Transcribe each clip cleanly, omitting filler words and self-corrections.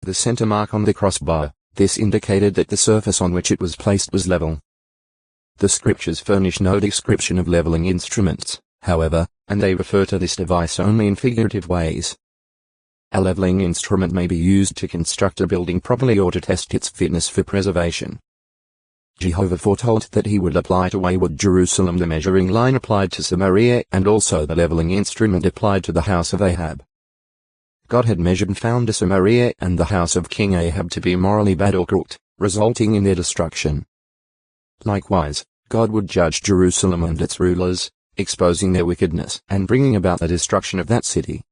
the center mark on the crossbar. This indicated that the surface on which it was placed was level. The scriptures furnish no description of leveling instruments, however, and they refer to this device only in figurative ways. A leveling instrument may be used to construct a building properly or to test its fitness for preservation. Jehovah foretold that he would apply to wayward Jerusalem the measuring line applied to Samaria and also the leveling instrument applied to the house of Ahab. God had measured and found Samaria and the house of King Ahab to be morally bad or crooked, resulting in their destruction. Likewise, God would judge Jerusalem and its rulers, exposing their wickedness and bringing about the destruction of that city.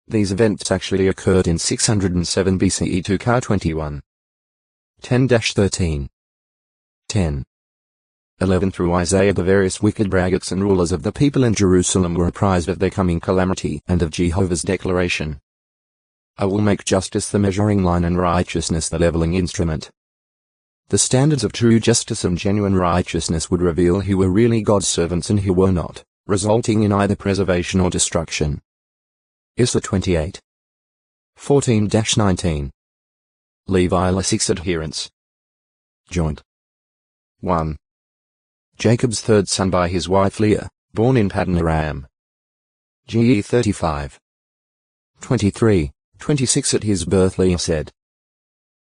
These events actually occurred in 607 BCE to Car 21. 10-13. 10. 11 through Isaiah. The various wicked braggarts and rulers of the people in Jerusalem were apprised of their coming calamity and of Jehovah's declaration. I will make justice the measuring line and righteousness the leveling instrument. The standards of true justice and genuine righteousness would reveal who were really God's servants and who were not, resulting in either preservation or destruction. Issa 28. 14-19. Levi 6 adherents. Joint. 1. Jacob's third son by his wife Leah, born in Paddan Aram. GE 35. 23, 26. At his birth Leah said,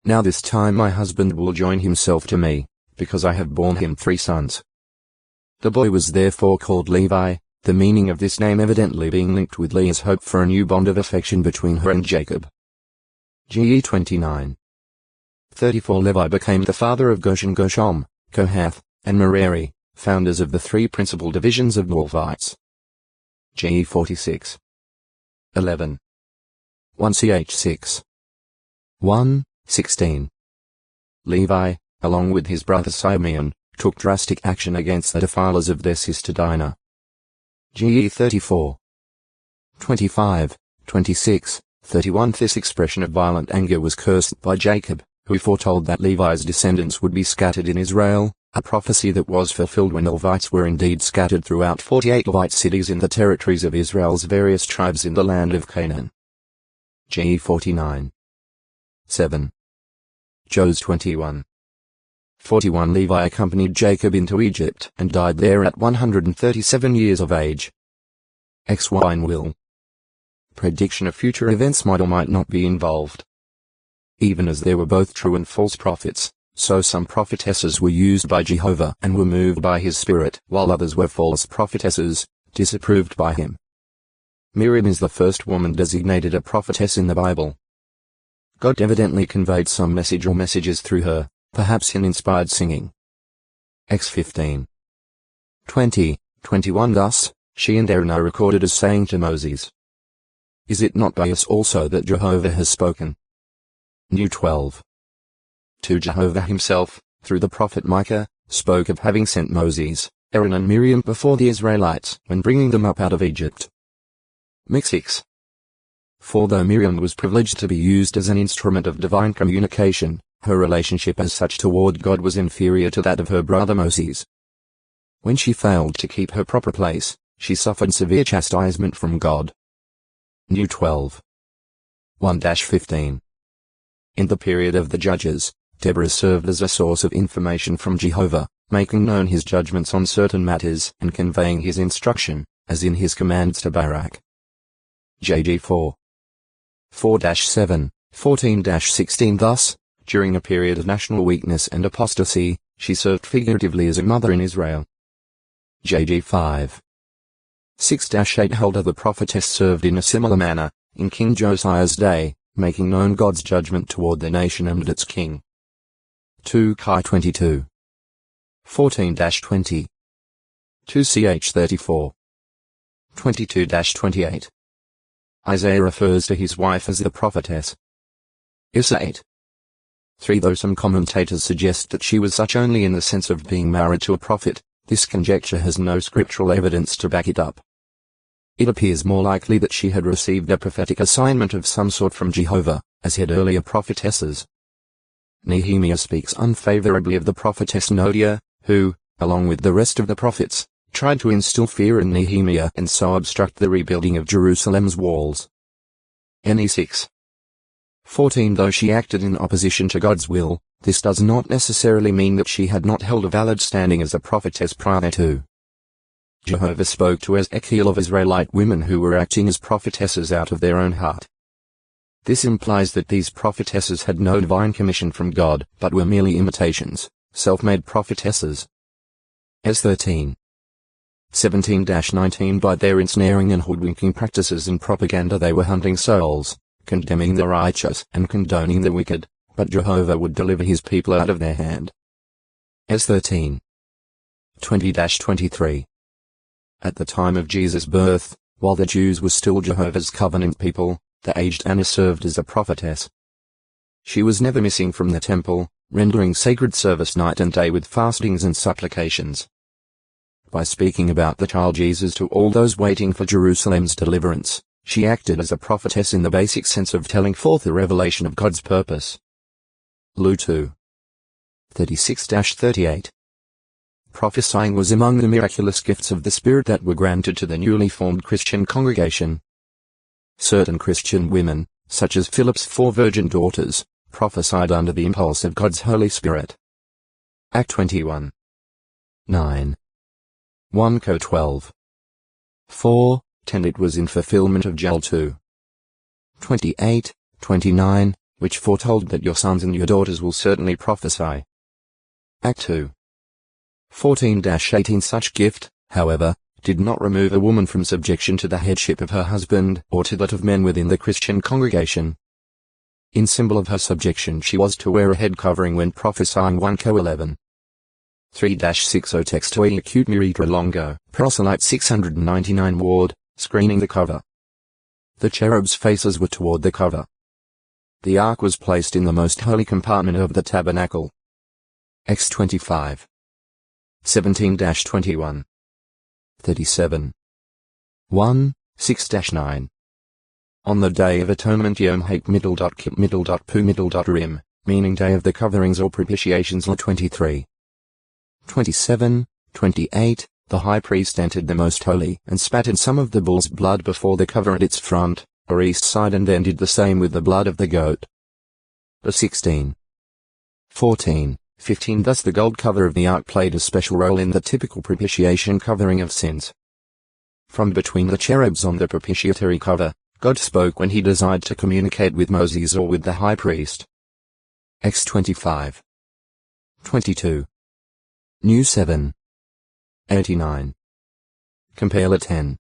Now this time my husband will join himself to me, because I have borne him 3 sons. The boy was therefore called Levi, the meaning of this name evidently being linked with Leah's hope for a new bond of affection between her and Jacob. GE 29. 34. Levi became the father of Gershon, Gershom, Kohath, and Merari, founders of the 3 principal divisions of the Levites. GE 46. 11. 1 ch 6. 1, 16. Levi, along with his brother Simeon, took drastic action against the defilers of their sister Dinah. GE 34. 25, 26, 31. This expression of violent anger was cursed by Jacob, who foretold that Levi's descendants would be scattered in Israel, a prophecy that was fulfilled when the Levites were indeed scattered throughout 48 Levite cities in the territories of Israel's various tribes in the land of Canaan. GE 49. 7. Jos 21. 41. Levi accompanied Jacob into Egypt and died there at 137 years of age. XY will. Prediction of future events might or might not be involved. Even as there were both true and false prophets, so some prophetesses were used by Jehovah and were moved by his spirit, while others were false prophetesses, disapproved by him. Miriam is the first woman designated a prophetess in the Bible. God evidently conveyed some message or messages through her, perhaps in inspired singing. X 15. 20, 21. Thus, she and Aaron are recorded as saying to Moses, Is it not by us also that Jehovah has spoken? New 12. To Jehovah himself, through the prophet Micah, spoke of having sent Moses, Aaron and Miriam before the Israelites when bringing them up out of Egypt. Mix 6. For though Miriam was privileged to be used as an instrument of divine communication, her relationship as such toward God was inferior to that of her brother Moses. When she failed to keep her proper place, she suffered severe chastisement from God. New 12. 1-15. In the period of the Judges, Deborah served as a source of information from Jehovah, making known his judgments on certain matters and conveying his instruction, as in his commands to Barak. JG 4. 4-7, 14-16. Thus, during a period of national weakness and apostasy, she served figuratively as a mother in Israel. JG 5. 6-8. Huldah the prophetess served in a similar manner, in King Josiah's day, making known God's judgment toward the nation and its king. 2 Chi 22. 14-20. 2 ch 34. 22-28. Isaiah refers to his wife as the prophetess. Issa 8. 3. Though some commentators suggest that she was such only in the sense of being married to a prophet, this conjecture has no scriptural evidence to back it up. It appears more likely that she had received a prophetic assignment of some sort from Jehovah, as had earlier prophetesses. Nehemiah speaks unfavorably of the prophetess Noadiah, who, along with the rest of the prophets, tried to instill fear in Nehemiah and so obstruct the rebuilding of Jerusalem's walls. NE 6. 14. Though she acted in opposition to God's will, this does not necessarily mean that she had not held a valid standing as a prophetess prior to. Jehovah spoke to Ezekiel of Israelite women who were acting as prophetesses out of their own heart. This implies that these prophetesses had no divine commission from God, but were merely imitations, self-made prophetesses. S 13. 17-19 By their ensnaring and hoodwinking practices and propaganda they were hunting souls, condemning the righteous and condoning the wicked, but Jehovah would deliver his people out of their hand. S 13. 20-23 At the time of Jesus' birth, while the Jews were still Jehovah's covenant people, the aged Anna served as a prophetess. She was never missing from the temple, rendering sacred service night and day with fastings and supplications. By speaking about the child Jesus to all those waiting for Jerusalem's deliverance, she acted as a prophetess in the basic sense of telling forth the revelation of God's purpose. Luke 2. 36-38 Prophesying was among the miraculous gifts of the Spirit that were granted to the newly formed Christian congregation. Certain Christian women, such as Philip's 4 virgin daughters, prophesied under the impulse of God's Holy Spirit. Act 21. 9. 1 Co 12. 4, 10 It was in fulfillment of Joel 2. 28, 29, which foretold that your sons and your daughters will certainly prophesy. Act 2. 14-18 Such gift, however, did not remove a woman from subjection to the headship of her husband or to that of men within the Christian congregation. In symbol of her subjection she was to wear a head covering when prophesying 1 Co 11. 3-60 Text to a acute miritra longo, proselyte 699 Ward, screening the cover. The cherubs' faces were toward the cover. The ark was placed in the most holy compartment of the tabernacle. Acts 25. 17-21. 37. 1, 6-9 On the Day of Atonement Yom HaKip Rim, meaning Day of the Coverings or Propitiations La 23. 27, 28 The high priest entered the most holy and spat in some of the bull's blood before the cover at its front, or east side, and then did the same with the blood of the goat. The 16. 14, 15 Thus the gold cover of the ark played a special role in the typical propitiation covering of sins. From between the cherubs on the propitiatory cover, God spoke when he desired to communicate with Moses or with the high priest. Acts 25. 22. New 7. 89. Compare La 10.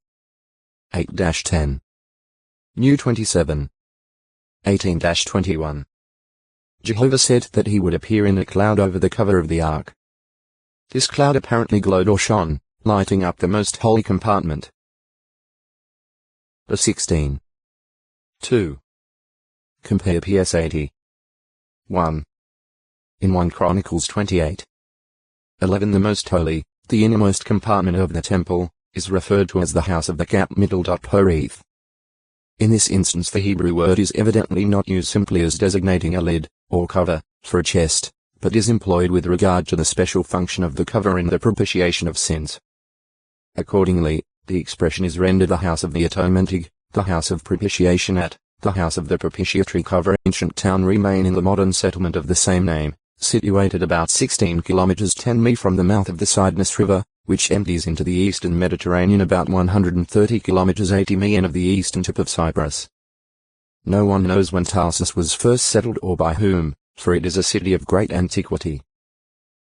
8-10. New 27. 18-21. Jehovah said that he would appear in a cloud over the cover of the ark. This cloud apparently glowed or shone, lighting up the most holy compartment. The 16. 2. Compare PS 80. 1. In 1 Chronicles 28. 11 The most holy, the innermost compartment of the temple, is referred to as the house of the Cap Porith. In this instance the Hebrew word is evidently not used simply as designating a lid, or cover, for a chest, but is employed with regard to the special function of the cover in the propitiation of sins. Accordingly, the expression is rendered the house of the atonement, the house of propitiation at, the house of the propitiatory cover. Ancient town remain in the modern settlement of the same name, situated about 16 kilometers 10 mi from the mouth of the Cydnus River, which empties into the eastern Mediterranean about 130 kilometers 80 mi of the eastern tip of Cyprus. No one knows when Tarsus was first settled or by whom, for it is a city of great antiquity.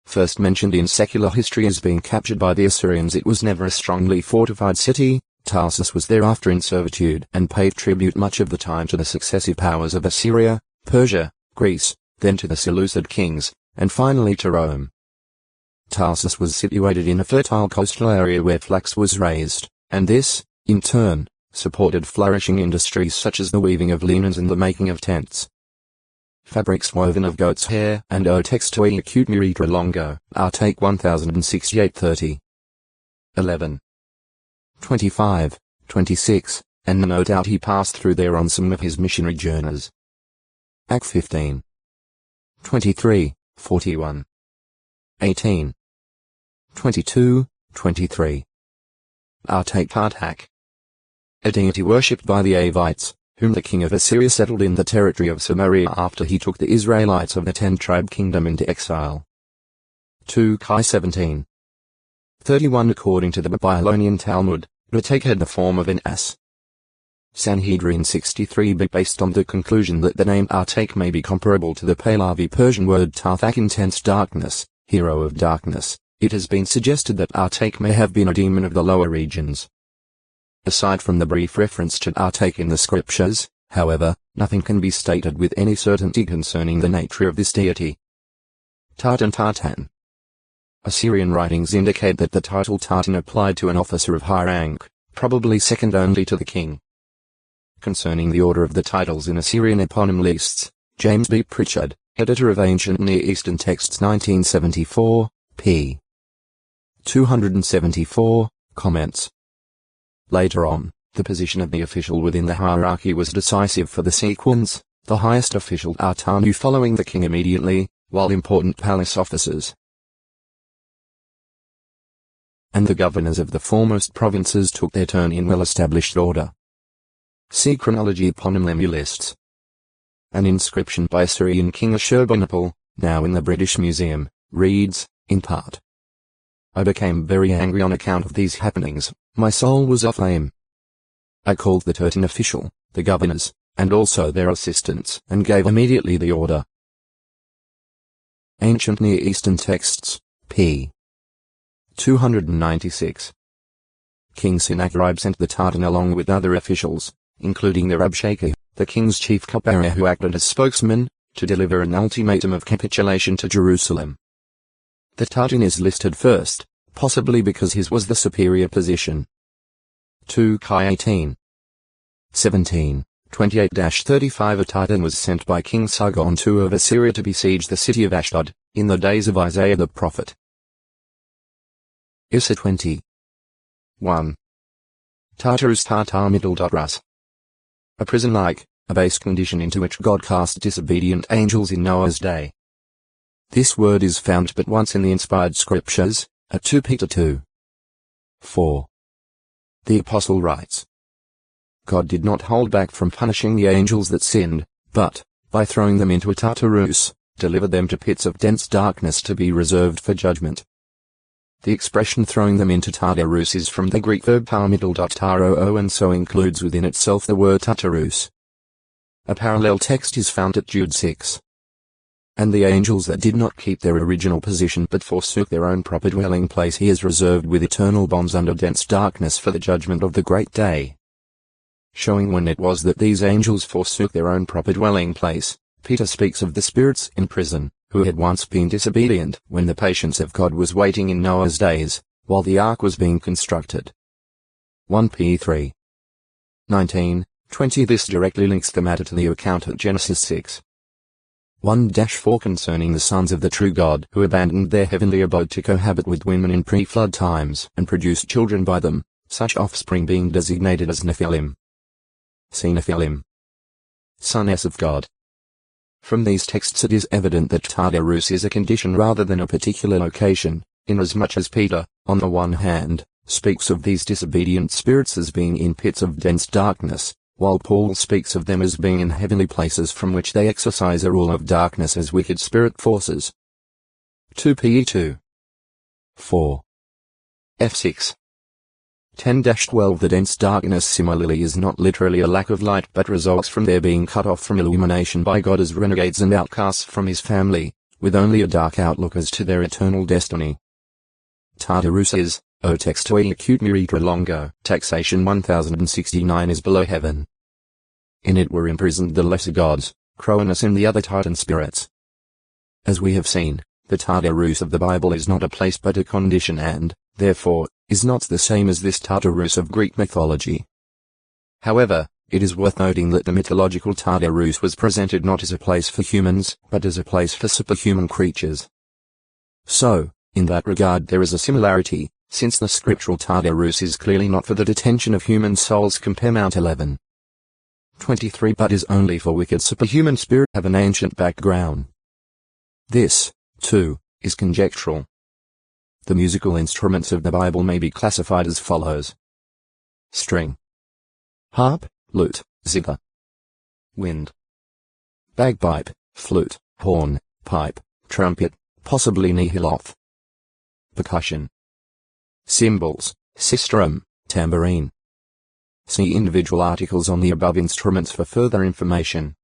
First mentioned in secular history as being captured by the Assyrians, it was never a strongly fortified city. Tarsus was thereafter in servitude and paid tribute much of the time to the successive powers of Assyria, Persia, Greece, then to the Seleucid kings, and finally to Rome. Tarsus was situated in a fertile coastal area where flax was raised, and this, in turn, supported flourishing industries such as the weaving of linens and the making of tents. Fabrics woven of goat's hair and textile acute miritra longo, take 1068-30. 11. 25, 26, and no doubt he passed through there on some of his missionary journeys. Act 15. 23, 41. 18. 22, 23. Take Partak. A deity worshipped by the Avites, whom the king of Assyria settled in the territory of Samaria after he took the Israelites of the 10-tribe kingdom into exile. 2 Kai 17. 31 According to the Babylonian Talmud, Ratek had the form of an ass. Sanhedrin 63b based on the conclusion that the name Artek may be comparable to the Pahlavi Persian word Tarthak intense darkness, hero of darkness, it has been suggested that Artek may have been a demon of the lower regions. Aside from the brief reference to Artek in the scriptures, however, nothing can be stated with any certainty concerning the nature of this deity. Tartan. Assyrian writings indicate that the title Tartan applied to an officer of high rank, probably second only to the king. Concerning the order of the titles in Assyrian eponym lists, James B. Pritchard, editor of Ancient Near Eastern Texts 1974, p. 274, comments. Later on, the position of the official within the hierarchy was decisive for the sequence, the highest official Artanu following the king immediately, while important palace officers and the governors of the foremost provinces took their turn in well-established order. See Chronology Eponymlemu lists. An inscription by Assyrian King Ashurbanipal, now in the British Museum, reads, in part, I became very angry on account of these happenings, my soul was aflame. I called the Tartan official, the governors, and also their assistants, and gave immediately the order. Ancient Near Eastern Texts, p. 296. King Sennacherib sent the Tartan along with other officials, including the Rabshakeh, the king's chief cupbearer who acted as spokesman, to deliver an ultimatum of capitulation to Jerusalem. The Tartan is listed first, possibly because his was the superior position. 2 Kai 18. 17, 28-35 A Tartan was sent by King Sargon II of Assyria to besiege the city of Ashdod, in the days of Isaiah the prophet. Issa 20. 1. Tartarus Tartar middle Rus. A prison-like, a base condition into which God cast disobedient angels in Noah's day. This word is found but once in the inspired scriptures, at 2 Peter 2. 4. The apostle writes, God did not hold back from punishing the angels that sinned, but, by throwing them into a Tartarus, delivered them to pits of dense darkness to be reserved for judgment. The expression throwing them into Tartarus is from the Greek verb tarmiddle.taro and so includes within itself the word Tartarus. A parallel text is found at Jude 6. And the angels that did not keep their original position but forsook their own proper dwelling place he is reserved with eternal bonds under dense darkness for the judgment of the great day. Showing when it was that these angels forsook their own proper dwelling place, Peter speaks of the spirits in prison, who had once been disobedient when the patience of God was waiting in Noah's days, while the ark was being constructed. 1 P 3. 19, 20 This directly links the matter to the account at Genesis 6. 1-4 Concerning the sons of the true God who abandoned their heavenly abode to cohabit with women in pre-flood times and produced children by them, such offspring being designated as Nephilim. See Nephilim. Sons of God. From these texts it is evident that Tartarus is a condition rather than a particular location, inasmuch as Peter, on the one hand, speaks of these disobedient spirits as being in pits of dense darkness, while Paul speaks of them as being in heavenly places from which they exercise a rule of darkness as wicked spirit forces. 2 Pe 2. 4. F6. 10-12 The dense darkness similarly is not literally a lack of light but results from their being cut off from illumination by God as renegades and outcasts from his family, with only a dark outlook as to their eternal destiny. Tartarus is, O textoi acute miritra longo, taxation 1069 is below heaven. In it were imprisoned the lesser gods, Cronus and the other Tartan spirits. As we have seen, the Tartarus of the Bible is not a place but a condition and, therefore, is not the same as this Tartarus of Greek mythology. However, it is worth noting that the mythological Tartarus was presented not as a place for humans, but as a place for superhuman creatures. So, in that regard there is a similarity, since the scriptural Tartarus is clearly not for the detention of human souls compare Mount 11. 23 but is only for wicked superhuman spirit have an ancient background. This, too, is conjectural. The musical instruments of the Bible may be classified as follows. String, harp, lute, zither, wind, bagpipe, flute, horn, pipe, trumpet, possibly nihiloth, percussion, cymbals, sistrum, tambourine. See individual articles on the above instruments for further information.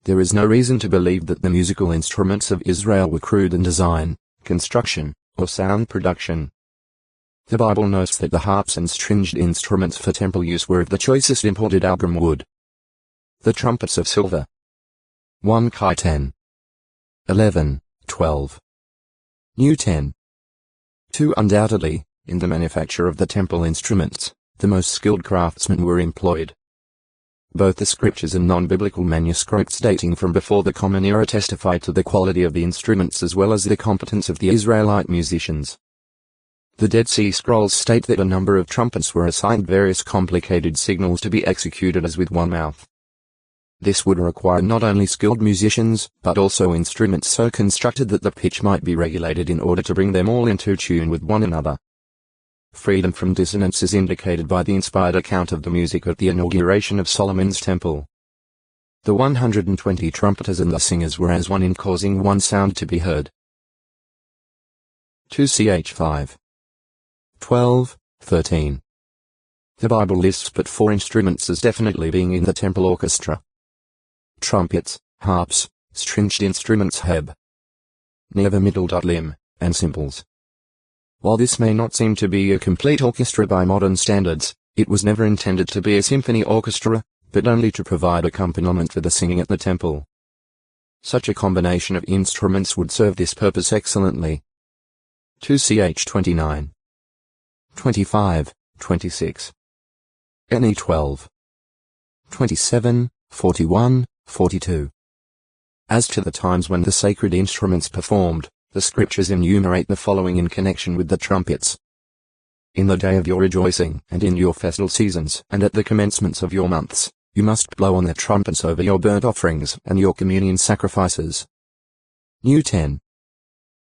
There is no reason to believe that the musical instruments of Israel were crude in design, construction, or sound production. The Bible notes that the harps and stringed instruments for temple use were of the choicest imported Algam wood. The trumpets of silver. 1 Kai 10. 11, 12. New 10. 2. Undoubtedly, in the manufacture of the temple instruments, the most skilled craftsmen were employed. Both the scriptures and non-biblical manuscripts dating from before the Common Era testify to the quality of the instruments as well as the competence of the Israelite musicians. The Dead Sea Scrolls state that a number of trumpets were assigned various complicated signals to be executed as with one mouth. This would require not only skilled musicians, but also instruments so constructed that the pitch might be regulated in order to bring them all into tune with one another. Freedom from dissonance is indicated by the inspired account of the music at the inauguration of Solomon's temple. The 120 trumpeters and the singers were as one in causing one sound to be heard. 2 Ch 5. 12, 13. The Bible lists but 4 instruments as definitely being in the temple orchestra. Trumpets, harps, stringed instruments heb, never middle lim, and cymbals. While this may not seem to be a complete orchestra by modern standards, it was never intended to be a symphony orchestra, but only to provide accompaniment for the singing at the temple. Such a combination of instruments would serve this purpose excellently. 2 Ch 29. 25, 26. Ne 12. 27, 41, 42. As to the times when the sacred instruments performed, the scriptures enumerate the following in connection with the trumpets. In the day of your rejoicing, and in your festal seasons, and at the commencements of your months, you must blow on the trumpets over your burnt offerings and your communion sacrifices. New 10.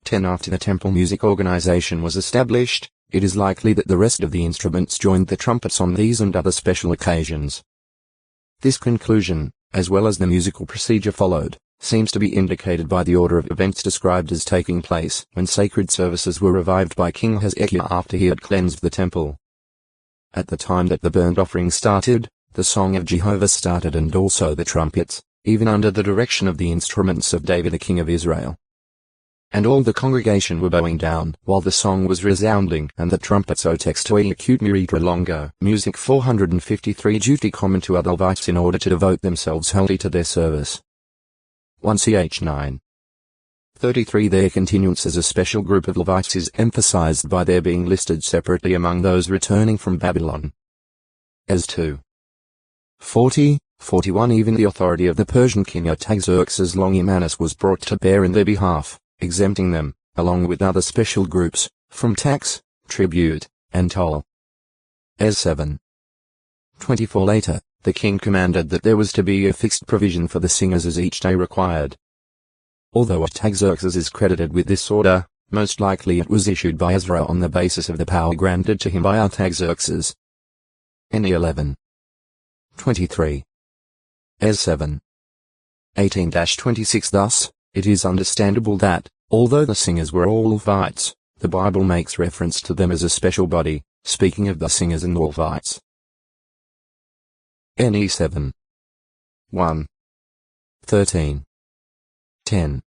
10. After the temple music organization was established, it is likely that the rest of the instruments joined the trumpets on these and other special occasions. This conclusion, as well as the musical procedure followed, seems to be indicated by the order of events described as taking place when sacred services were revived by King Hezekiah after he had cleansed the temple. At the time that the burnt offering started, the song of Jehovah started and also the trumpets, even under the direction of the instruments of David the king of Israel. And all the congregation were bowing down while the song was resounding and the trumpets o textoi acute miritra longo. Music 453 duty common to other Levites in order to devote themselves wholly to their service. 1 Ch 9. 33. Their continuance as a special group of Levites is emphasized by their being listed separately among those returning from Babylon. As 2. 40, 41. Even the authority of the Persian king Artaxerxes Longimanus was brought to bear in their behalf, exempting them, along with other special groups, from tax, tribute, and toll. As 7. 24. Later, the king commanded that there was to be a fixed provision for the singers as each day required. Although Artaxerxes is credited with this order, most likely it was issued by Ezra on the basis of the power granted to him by Artaxerxes. Ne 11. 23. As 7. 18-26. Thus, it is understandable that, although the singers were all Levites, the Bible makes reference to them as a special body, speaking of the singers and Levites. Ne 7. 1. 13. 10.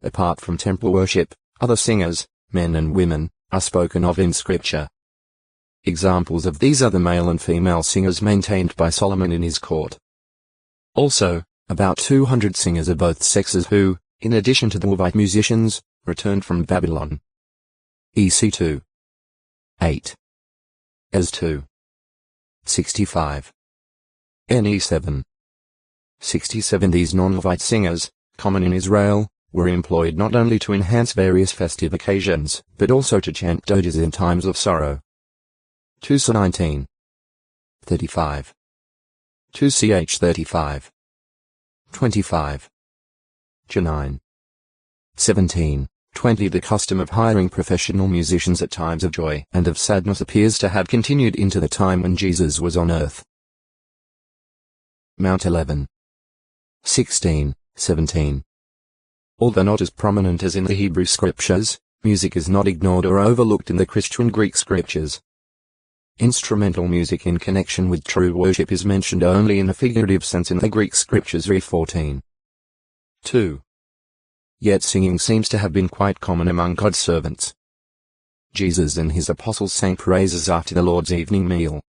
Apart from temple worship, other singers, men and women, are spoken of in Scripture. Examples of these are the male and female singers maintained by Solomon in his court. Also, about 200 singers of both sexes who, in addition to the Levite musicians, returned from Babylon. EC 2. 8. As 2. 65. Ne 7. 67. These non-Levite singers, common in Israel, were employed not only to enhance various festive occasions, but also to chant dirges in times of sorrow. 2 Sa 19. 35. 2 Ch 35. 25. Ch 9. 17. 20. The custom of hiring professional musicians at times of joy and of sadness appears to have continued into the time when Jesus was on earth. Mount 11. 16, 17. Although not as prominent as in the Hebrew scriptures, music is not ignored or overlooked in the Christian Greek scriptures. Instrumental music in connection with true worship is mentioned only in a figurative sense in the Greek scriptures. Re 14. 2. Yet singing seems to have been quite common among God's servants. Jesus and his apostles sang praises after the Lord's evening meal.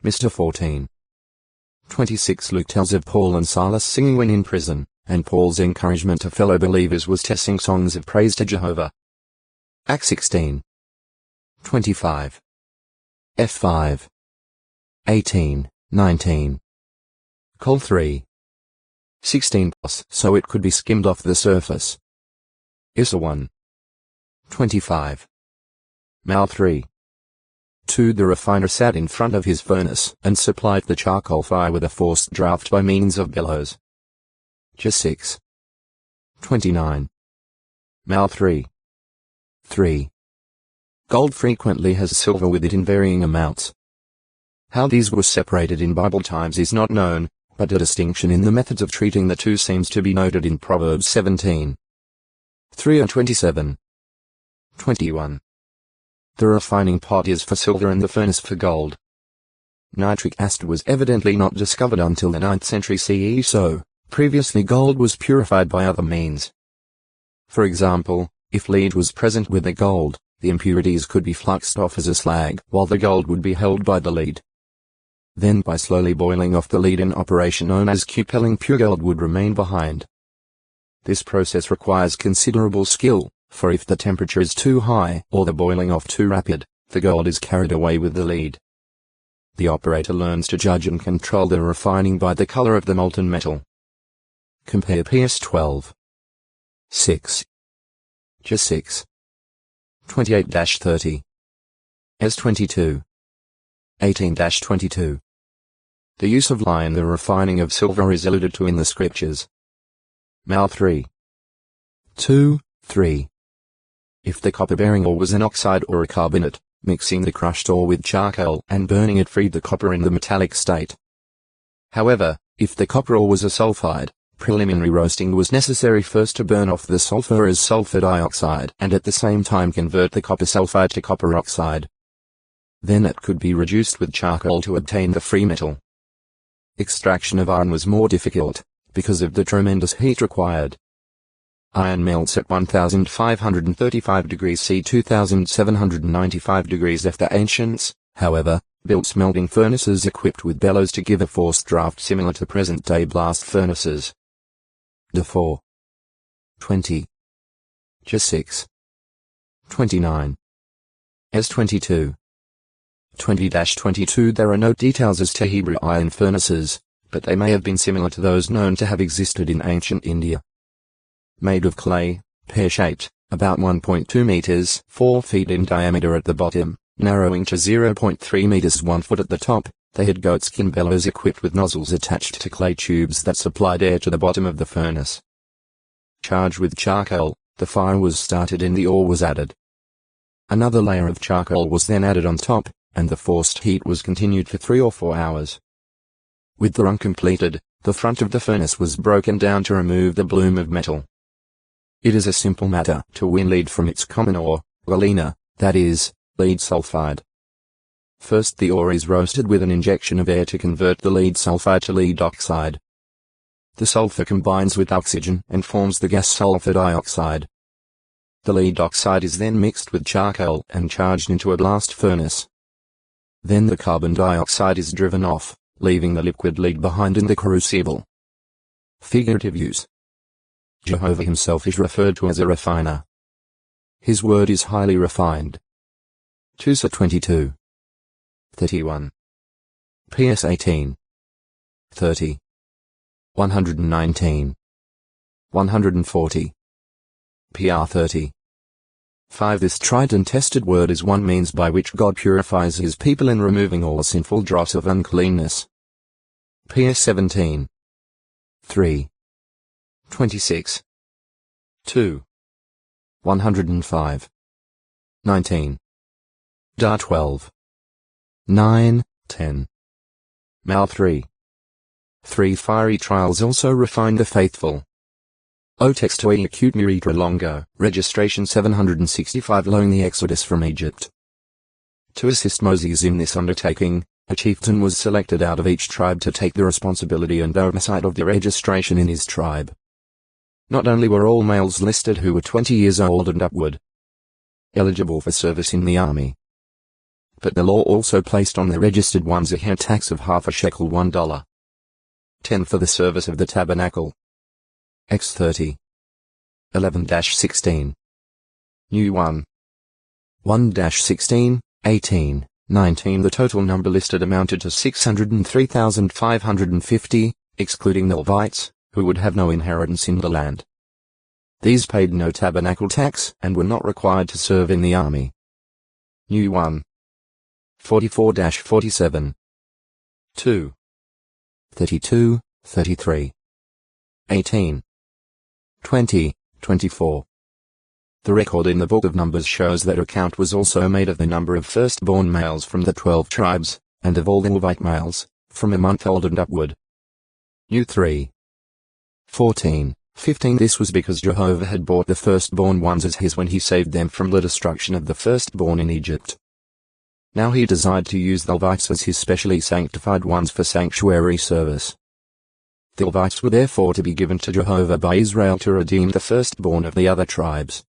Mr. 14. 26. Luke tells of Paul and Silas singing when in prison, and Paul's encouragement to fellow believers was to sing songs of praise to Jehovah. Acts 16. 25. F5. 18, 19. Col 3. 16 plus, so it could be skimmed off the surface. Issa 1. 25. Mal 3. 2. The refiner sat in front of his furnace and supplied the charcoal fire with a forced draught by means of bellows. J 6. 29. Mal 3. 3. Gold frequently has silver with it in varying amounts. How these were separated in Bible times is not known, but a distinction in the methods of treating the two seems to be noted in Proverbs 17. 3 and 27. 21. The refining pot is for silver and the furnace for gold. Nitric acid was evidently not discovered until the 9th century CE, so, previously gold was purified by other means. For example, if lead was present with the gold, the impurities could be fluxed off as a slag, while the gold would be held by the lead. Then by slowly boiling off the lead an operation known as cupelling, pure gold would remain behind. This process requires considerable skill, for if the temperature is too high or the boiling off too rapid, the gold is carried away with the lead. The operator learns to judge and control the refining by the color of the molten metal. Compare PS 12. 6. J 6. 28-30. S 22. 18-22. The use of lye in the refining of silver is alluded to in the scriptures. Mal 3. 2, 3. If the copper-bearing ore was an oxide or a carbonate, mixing the crushed ore with charcoal and burning it freed the copper in the metallic state. However, if the copper ore was a sulfide, preliminary roasting was necessary first to burn off the sulfur as sulfur dioxide and at the same time convert the copper sulfide to copper oxide. Then it could be reduced with charcoal to obtain the free metal. Extraction of iron was more difficult, because of the tremendous heat required. Iron melts at 1535 degrees C 2795 degrees F. The ancients, however, built smelting furnaces equipped with bellows to give a forced draft similar to present-day blast furnaces. D 4. 20. J 6. 29. S 22. 20-22. There are no details as to Hebrew iron furnaces, but they may have been similar to those known to have existed in ancient India. Made of clay, pear-shaped, about 1.2 meters, 4 feet in diameter at the bottom, narrowing to 0.3 meters 1 foot at the top, they had goatskin bellows equipped with nozzles attached to clay tubes that supplied air to the bottom of the furnace. Charged with charcoal, the fire was started and the ore was added. Another layer of charcoal was then added on top, and the forced heat was continued for 3 or 4 hours. With the run completed, the front of the furnace was broken down to remove the bloom of metal. It is a simple matter to win lead from its common ore, galena, that is, lead sulfide. First the ore is roasted with an injection of air to convert the lead sulfide to lead oxide. The sulfur combines with oxygen and forms the gas sulfur dioxide. The lead oxide is then mixed with charcoal and charged into a blast furnace. Then the carbon dioxide is driven off, leaving the liquid lead behind in the crucible. Figurative use. Jehovah himself is referred to as a refiner. His word is highly refined. 2 22. 31. PS 18. 30. 119. 140. PR 30. 5. This tried and tested word is one means by which God purifies his people in removing all sinful dross of uncleanness. PS 17. 3. 26. 2. 105. 19. Dar 12. 9, 10. Mal 3. 3 fiery trials also refined the faithful. O textoi acute miritra longo, registration 765 Lone the Exodus from Egypt. To assist Moses in this undertaking, a chieftain was selected out of each tribe to take the responsibility and oversight of the registration in his tribe. Not only were all males listed who were 20 years old and upward eligible for service in the army, but the law also placed on the registered ones a hair tax of half a shekel $1. 10 for the service of the tabernacle. X 30. 11-16. New 1. 1-16, 18, 19. The total number listed amounted to 603,550, excluding the Levites, who would have no inheritance in the land. These paid no tabernacle tax and were not required to serve in the army. New 1. 44-47. 2. 32, 33. 18. 20, 24. The record in the Book of Numbers shows that account was also made of the number of firstborn males from the 12 tribes, and of all the Levite males, from a month old and upward. New 3. 14, 15. This was because Jehovah had bought the firstborn ones as his when he saved them from the destruction of the firstborn in Egypt. Now he desired to use the Levites as his specially sanctified ones for sanctuary service. The Levites were therefore to be given to Jehovah by Israel to redeem the firstborn of the other tribes.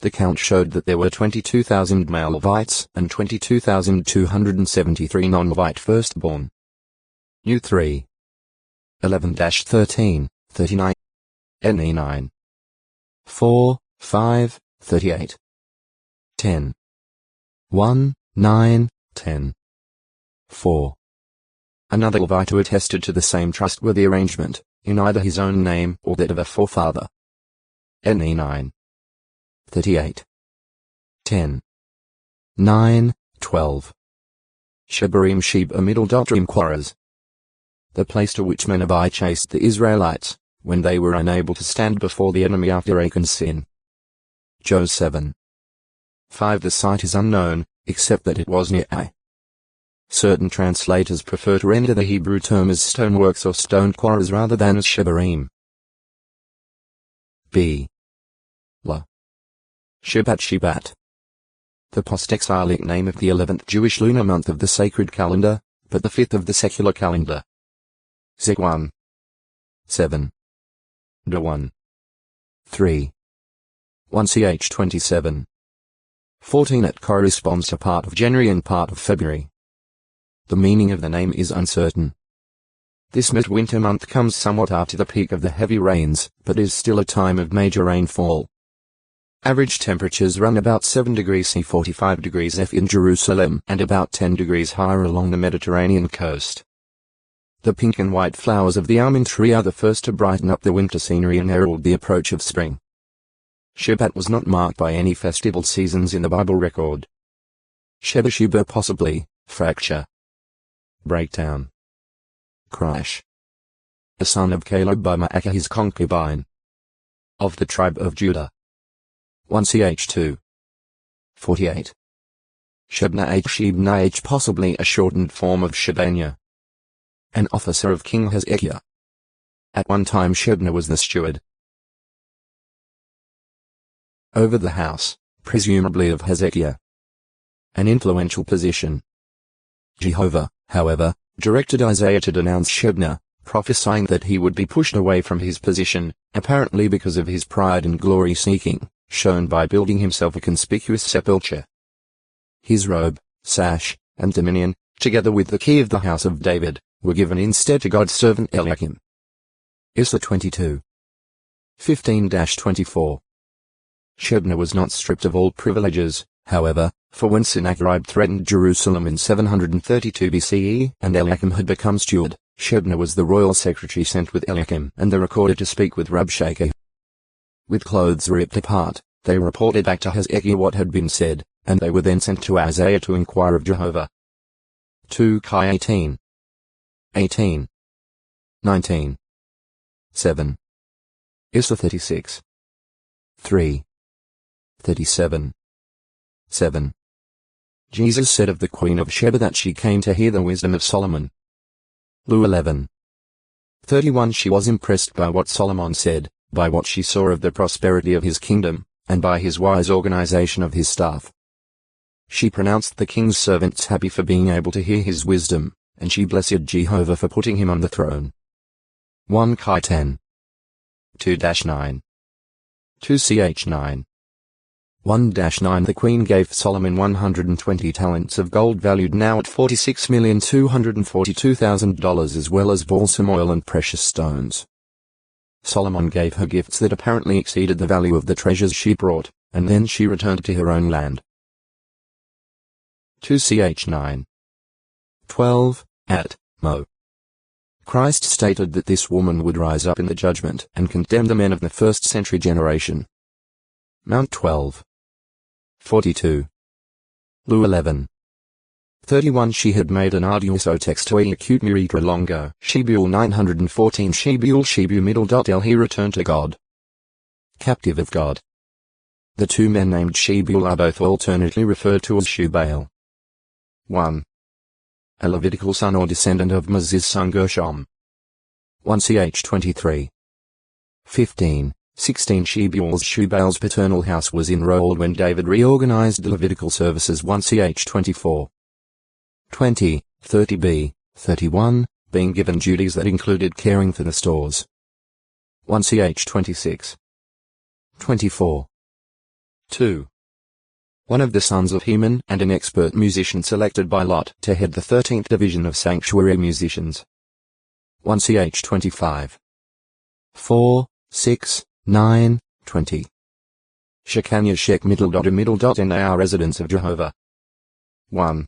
The count showed that there were 22,000 male Levites and 22,273 non-Levite firstborn. New 3. 11-13, 39. NE 9. 4, 5, 38. 10. 1, 9, 10. 4. Another Levite who attested to the same trustworthy arrangement, in either his own name or that of a forefather. NE 9. 38. 10. 9, 12. Shebarim Sheba Middle Dotrim Quarras. The place to which Menabai chased the Israelites, when they were unable to stand before the enemy after Achan's sin. Joe 7. 5. The site is unknown, except that it was near Ai. Certain translators prefer to render the Hebrew term as stoneworks or stone quarries rather than as Shebarim. B. La. Shebat. The post-exilic name of the 11th Jewish lunar month of the sacred calendar, but the 5th of the secular calendar. Zeg 1. 7. Da 1. 3. 1 ch 27. 14. It corresponds to part of January and part of February. The meaning of the name is uncertain. This midwinter month comes somewhat after the peak of the heavy rains, but is still a time of major rainfall. Average temperatures run about 7 degrees C 45 degrees F in Jerusalem and about 10 degrees higher along the Mediterranean coast. The pink and white flowers of the almond tree are the first to brighten up the winter scenery and herald the approach of spring. Shabbat was not marked by any festival seasons in the Bible record. Sheba possibly, fracture. Breakdown. Crash. The son of Caleb by Maacah his concubine. Of the tribe of Judah. 1 ch 2. 48. Shebna H possibly a shortened form of Shebaniah. An officer of King Hezekiah. At one time Shebna was the steward over the house, presumably of Hezekiah. An influential position. Jehovah, however, directed Isaiah to denounce Shebna, prophesying that he would be pushed away from his position, apparently because of his pride and glory-seeking, shown by building himself a conspicuous sepulchre. His robe, sash, and dominion, together with the key of the house of David, were given instead to God's servant Eliakim. Isla 22. 15-24. Shebna was not stripped of all privileges, however, for when Sennacherib threatened Jerusalem in 732 BCE and Eliakim had become steward, Shebna was the royal secretary sent with Eliakim and the recorder to speak with Rabshakeh. With clothes ripped apart, they reported back to Hezekiah what had been said, and they were then sent to Isaiah to inquire of Jehovah. 2 Chi 18. 18. 19. 7. Isla 36. 3. 37. 7. Jesus said of the Queen of Sheba that she came to hear the wisdom of Solomon. Lu 11. 31 She was impressed by what Solomon said, by what she saw of the prosperity of his kingdom, and by his wise organization of his staff. She pronounced the king's servants happy for being able to hear his wisdom, and she blessed Jehovah for putting him on the throne. 1 Chi 10. 2-9. 2ch9. 1-9 The queen gave Solomon 120 talents of gold valued now at $46,242,000 as well as balsam oil and precious stones. Solomon gave her gifts that apparently exceeded the value of the treasures she brought, and then she returned to her own land. 2ch9. 12. At Mo. Christ stated that this woman would rise up in the judgment and condemn the men of the first century generation. Mount 12. 42. Lu 11. 31 She had made an arduous text to acute miritra longo. Shebul 914 Shebul Shebu middle. L He returned to God. Captive of God. The two men named Shebul are both alternately referred to as Shubal. 1. A Levitical son or descendant of Moses son Gershom. 1 Ch 23. 15. 16 Shubal's paternal house was enrolled when David reorganized the Levitical services. 1 Ch 24. 20, 30b, 31, being given duties that included caring for the stores. 1 Ch 26. 24. 2. One of the sons of Heman and an expert musician selected by Lot to head the 13th division of sanctuary musicians. 1 Ch 25. 4, 6, 9, 20. Shekaniah Shek middle. And they are residents of Jehovah. 1.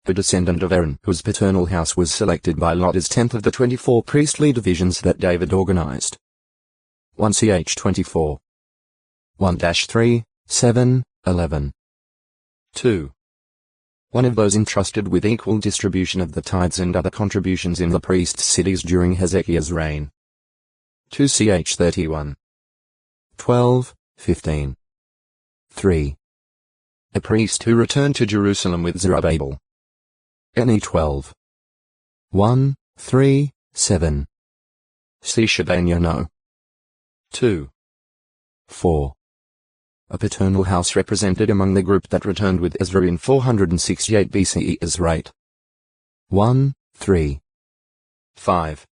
A descendant of Aaron whose paternal house was selected by Lot as 10th of the 24 priestly divisions that David organized. 1 Ch 24. 1-3, 7, 11. 2. One of those entrusted with equal distribution of the tithes and other contributions in the priest's cities during Hezekiah's reign. 2 Ch 31. 12, 15. 3. A priest who returned to Jerusalem with Zerubbabel. Ne 12. 1, 3, 7. See Shebaniah no. 2. 4. A paternal house represented among the group that returned with Ezra in 468 BCE as rate. 1, 3. 5.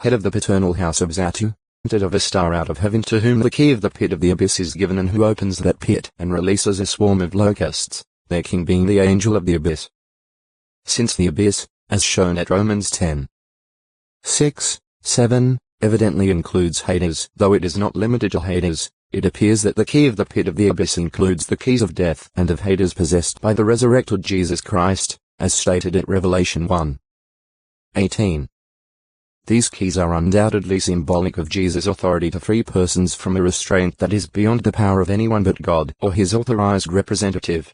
Head of the paternal house of Zatu, entered of a star out of heaven to whom the key of the pit of the abyss is given and who opens that pit and releases a swarm of locusts, their king being the angel of the abyss. Since the abyss, as shown at Romans 10. 6, 7, evidently includes Hades, though it is not limited to Hades, it appears that the key of the pit of the abyss includes the keys of death and of Hades possessed by the resurrected Jesus Christ, as stated at Revelation 1. 18. These keys are undoubtedly symbolic of Jesus' authority to free persons from a restraint that is beyond the power of anyone but God or his authorized representative.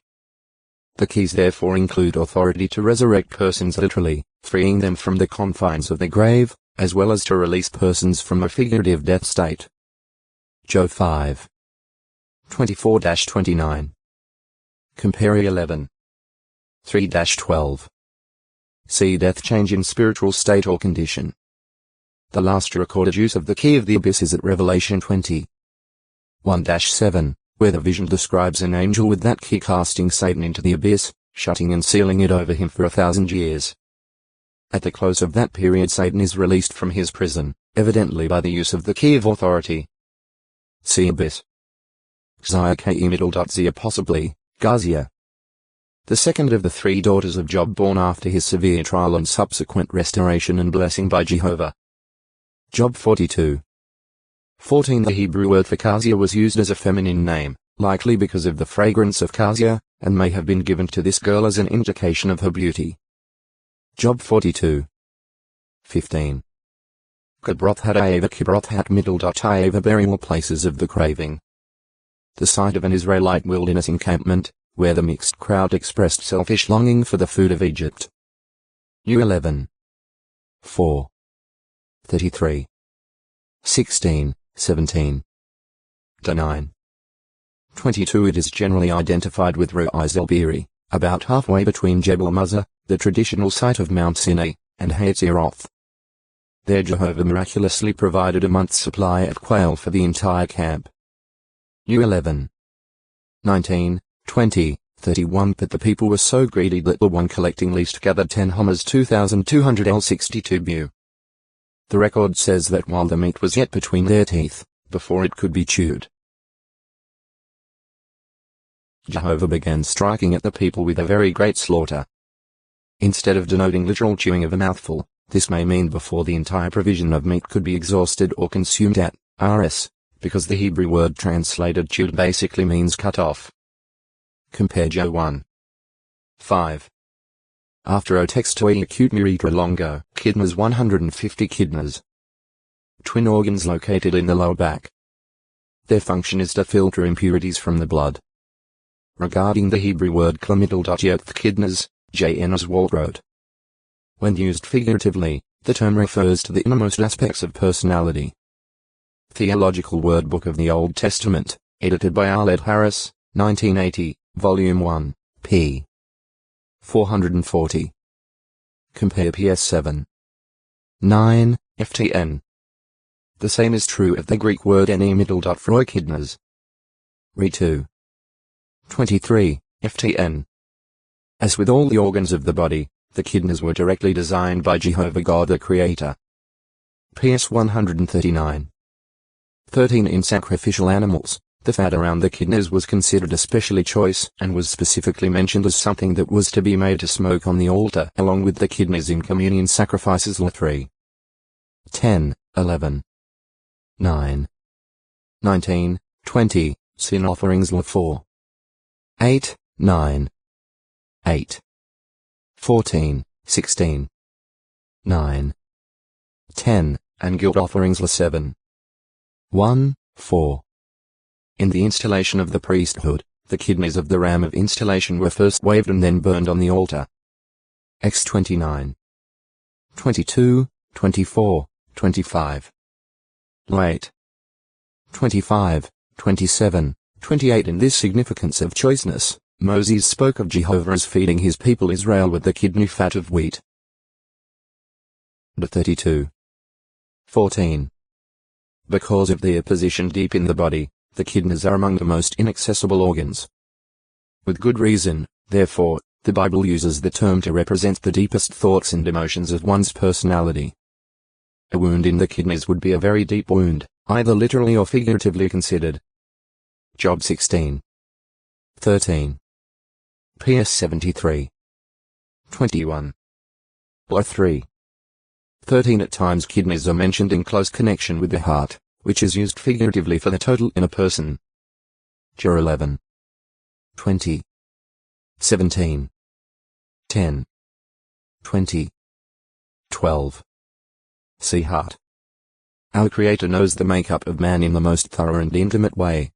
The keys therefore include authority to resurrect persons literally, freeing them from the confines of the grave, as well as to release persons from a figurative death state. Job 5. 24-29. Compare 11. 3-12. See death change in spiritual state or condition. The last recorded use of the key of the abyss is at Revelation 20. 1-7, where the vision describes an angel with that key casting Satan into the abyss, shutting and sealing it over him for 1,000 years. At the close of that period Satan is released from his prison, evidently by the use of the key of authority. See abyss. Xia ke middle. Zia possibly, Gazia. The second of the three daughters of Job born after his severe trial and subsequent restoration and blessing by Jehovah. Job 42. 14 The Hebrew word for Kazia was used as a feminine name, likely because of the fragrance of Kazia, and may have been given to this girl as an indication of her beauty. Job 42. 15. Kibroth Hadaava Kibroth Hat middle. Iava burial places of the craving. The site of an Israelite wilderness encampment, where the mixed crowd expressed selfish longing for the food of Egypt. New 11. 4. 33. 16, 17. 9. 22 It is generally identified with Ru'ais el-Biri, about halfway between Jebel Musa, the traditional site of Mount Sinai, and Hatzeroth. there Jehovah miraculously provided a month's supply of quail for the entire camp. New 11. 19, 20, 31. But the people were so greedy that the one collecting least gathered 10 homers 2,200 L62 bu. The record says that while the meat was yet between their teeth, before it could be chewed, Jehovah began striking at the people with a very great slaughter. Instead of denoting literal chewing of a mouthful, this may mean before the entire provision of meat could be exhausted or consumed at rs, because the Hebrew word translated chewed basically means cut off. Compare Joe 1. 5. After o textoi acute muritra longo, kidneys 150 kidneys. Twin organs located in the lower back. Their function is to filter impurities from the blood. Regarding the Hebrew word chlamydal.yoth kidneys, J. N. Oswalt wrote, when used figuratively, the term refers to the innermost aspects of personality. Theological Word Book of the Old Testament, edited by Arled Harris, 1980, Volume 1, p. 440. Compare PS 7. 9, FTN. The same is true of the Greek word enemiddle.froikidnas. Re 2. 23, FTN. As with all the organs of the body, the kidneys were directly designed by Jehovah God the Creator. PS 139. 13. In sacrificial animals, the fat around the kidneys was considered especially choice and was specifically mentioned as something that was to be made to smoke on the altar along with the kidneys in communion sacrifices. La 3. 10, 11. 9. 19, 20, sin offerings. La 4. 8, 9. 8. 14, 16. 9. 10, and guilt offerings. La 7. 1, 4. In the installation of the priesthood, the kidneys of the ram of installation were first waved and then burned on the altar. X 29. 22, 24, 25. 8. 25, 27, 28. In this significance of choiceness, Moses spoke of Jehovah as feeding his people Israel with the kidney fat of wheat. 32. 14. Because of their position deep in the body, the kidneys are among the most inaccessible organs. With good reason, therefore, the Bible uses the term to represent the deepest thoughts and emotions of one's personality. A wound in the kidneys would be a very deep wound, either literally or figuratively considered. Job 16. 13. PS 73. 21. Or 3. 13. At times kidneys are mentioned in close connection with the heart, which is used figuratively for the total in a person. Jur 11. 20. 17. 10. 20. 12. See heart. Our Creator knows the makeup of man in the most thorough and intimate way.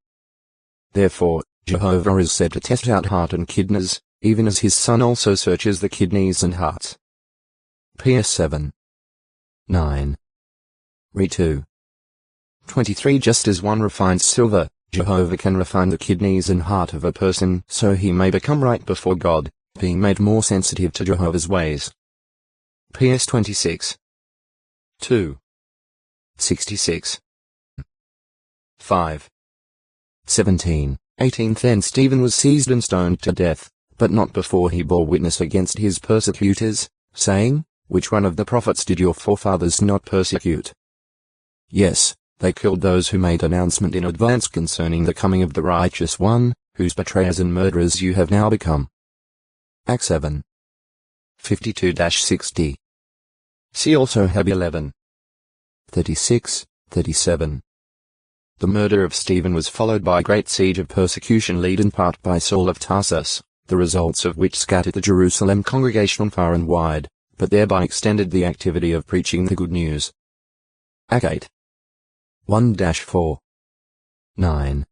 Therefore, Jehovah is said to test out heart and kidneys, even as his Son also searches the kidneys and hearts. PS 7. 9. Re 2. 23. Just as one refines silver, Jehovah can refine the kidneys and heart of a person so he may become right before God, being made more sensitive to Jehovah's ways. PS 26. 2. 66. 5. 17, 18. Then Stephen was seized and stoned to death, but not before he bore witness against his persecutors, saying, which one of the prophets did your forefathers not persecute? Yes, they killed those who made announcement in advance concerning the coming of the righteous one, whose betrayers and murderers you have now become. Acts 7. 52-60. See also Heb 11. 36, 37. The murder of Stephen was followed by a great siege of persecution led in part by Saul of Tarsus, the results of which scattered the Jerusalem congregation far and wide, but thereby extended the activity of preaching the good news. Act 8. 1-4. 9.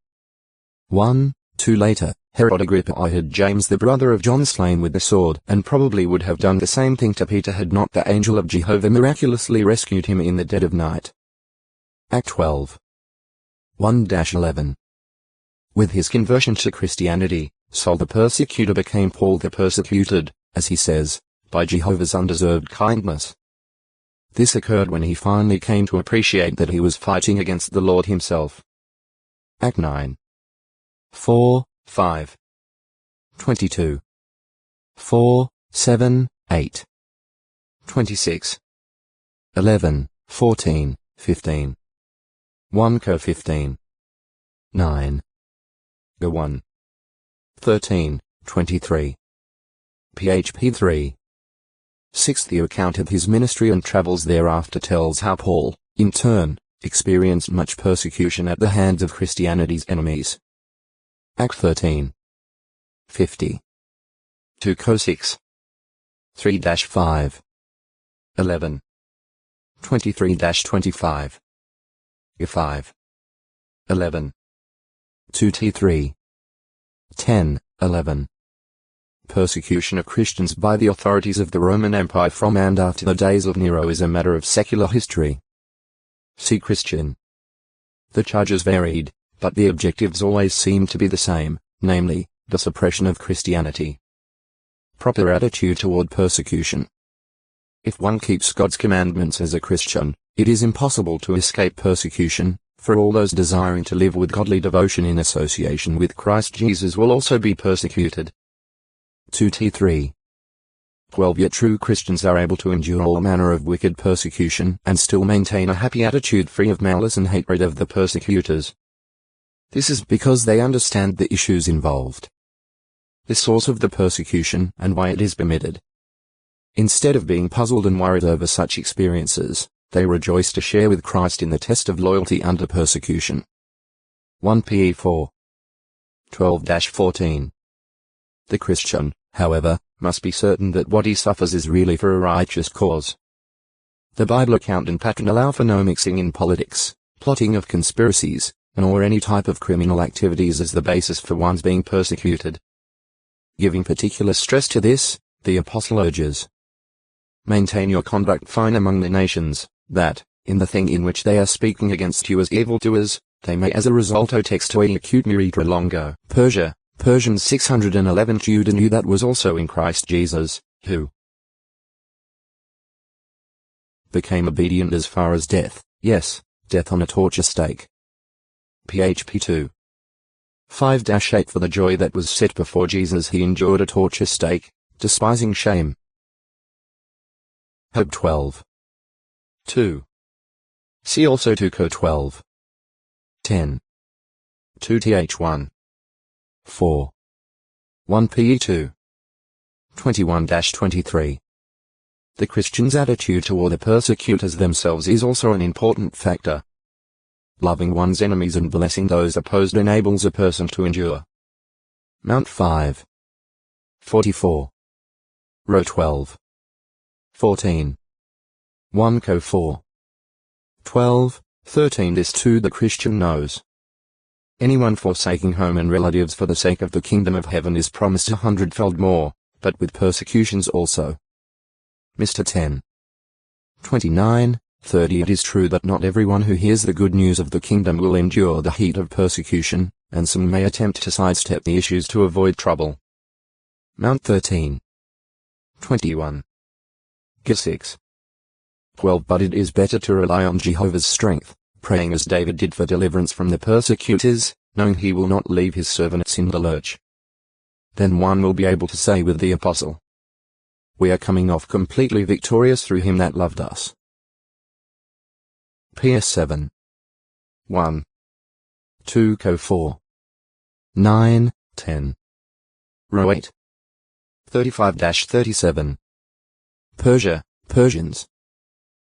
1, 2. Later, Herod Agrippa I had James the brother of John slain with the sword, and probably would have done the same thing to Peter had not the angel of Jehovah miraculously rescued him in the dead of night. Act 12. 1-11. With his conversion to Christianity, Saul the persecutor became Paul the persecuted, as he says, by Jehovah's undeserved kindness. This occurred when he finally came to appreciate that he was fighting against the Lord himself. Act 9. 4, 5. 22. 4, 7, 8. 26. 11, 14, 15. 1 Co 15. 9. Go 1. 13, 23. php 3. 6. The account of his ministry and travels thereafter tells how Paul, in turn, experienced much persecution at the hands of Christianity's enemies. Act 13. 50. 2 Co 6. 3-5. 11. 23-25. 5. 11. 2t3. 10, 11. Persecution of Christians by the authorities of the Roman Empire from and after the days of Nero is a matter of secular history. See Christian. The charges varied, but the objectives always seemed to be the same, namely, the suppression of Christianity. Proper attitude toward persecution. If one keeps God's commandments as a Christian, it is impossible to escape persecution, for all those desiring to live with godly devotion in association with Christ Jesus will also be persecuted. 2t3. 12. Yet true Christians are able to endure all manner of wicked persecution and still maintain a happy attitude free of malice and hatred of the persecutors. This is because they understand the issues involved, the source of the persecution and why it is permitted. Instead of being puzzled and worried over such experiences, they rejoice to share with Christ in the test of loyalty under persecution. 1 Pe 4. 12-14. The Christian, however, must be certain that what he suffers is really for a righteous cause. The Bible account and pattern allow for no mixing in politics, plotting of conspiracies, and or any type of criminal activities as the basis for one's being persecuted. Giving particular stress to this, the Apostle urges, maintain your conduct fine among the nations, that, in the thing in which they are speaking against you as evildoers, they may as a result textoi acute miritra longo. Persia, Persians 611. Judah knew that was also in Christ Jesus, who became obedient as far as death, yes, death on a torture stake. php 2. 5-8. For the joy that was set before Jesus he endured a torture stake, despising shame. Hope 12. 2. See also 2 Co 12. 10. 2th1. 4. 1 Pe 2. 21-23. The Christian's attitude toward the persecutors themselves is also an important factor. Loving one's enemies and blessing those opposed enables a person to endure. Mount 5. 44. Row 12. 14. 1 Co 4. 12, 13. This too the Christian knows. Anyone forsaking home and relatives for the sake of the kingdom of heaven is promised 100-fold more, but with persecutions also. Mr. 10. 29, 30. It is true that not everyone who hears the good news of the kingdom will endure the heat of persecution, and some may attempt to sidestep the issues to avoid trouble. Mount 13. 21. G 6. 12. But it is better to rely on Jehovah's strength, praying as David did for deliverance from the persecutors, knowing he will not leave his servants in the lurch. Then one will be able to say with the apostle, we are coming off completely victorious through him that loved us. PS 7. 1. 2 Co 4. 9, 10. Row 8. 35-37. Persia, Persians.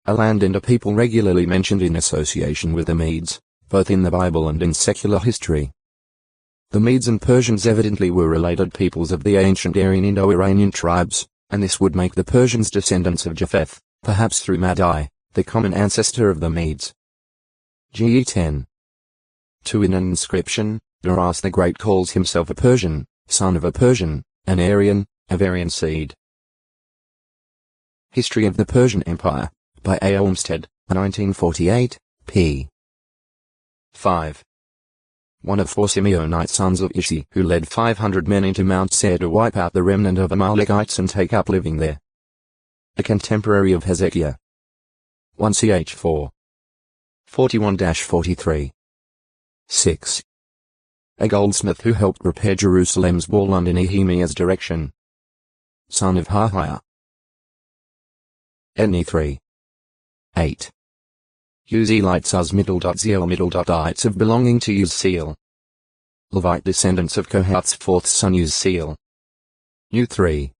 A land and a people regularly mentioned in association with the Medes, both in the Bible and in secular history. The Medes and Persians evidently were related peoples of the ancient Aryan Indo-Iranian tribes, and this would make the Persians descendants of Japheth, perhaps through Madai, the common ancestor of the Medes. GE 10. 2. In an inscription, Darius the Great calls himself a Persian, son of a Persian, an Aryan, of Aryan seed. History of the Persian Empire, by A. Olmsted, 1948, p. 5. One of 4 Simeonite sons of Ishi who led 500 men into Mount Seir to wipe out the remnant of Amalekites and take up living there. A contemporary of Hezekiah. 1 ch 4. 41-43. 6. A goldsmith who helped repair Jerusalem's wall under Nehemiah's direction. Son of Harhiah. Ne 3. 8. Uzzielites as middle.ites of belonging to Uzziel. Levite descendants of Kohath's fourth son Uzziel. U 3.